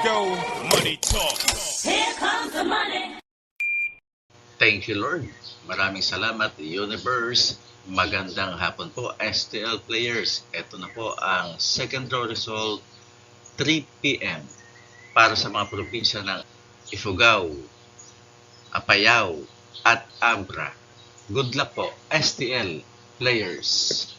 go, money talk. Here comes the money. Thank you, Lord. Maraming salamat, Universe. Magandang hapon po, STL players. Ito na po ang second draw result, 3 p.m. para sa mga probinsya ng Ifugao, Apayao, at Abra. Good luck po, STL players.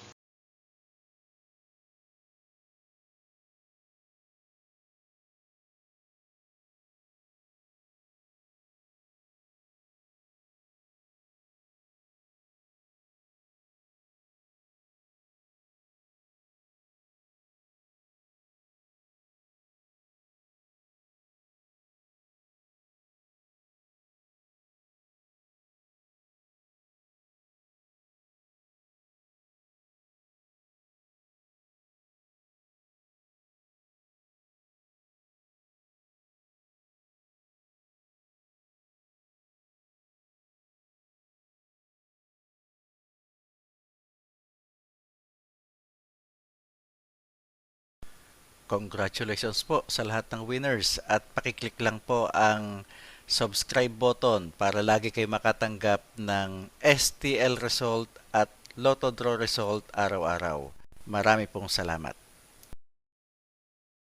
Congratulations po sa lahat ng winners at pakiclick lang po ang subscribe button para lagi kayo makatanggap ng STL result at Lotto Draw result araw-araw. Marami pong salamat.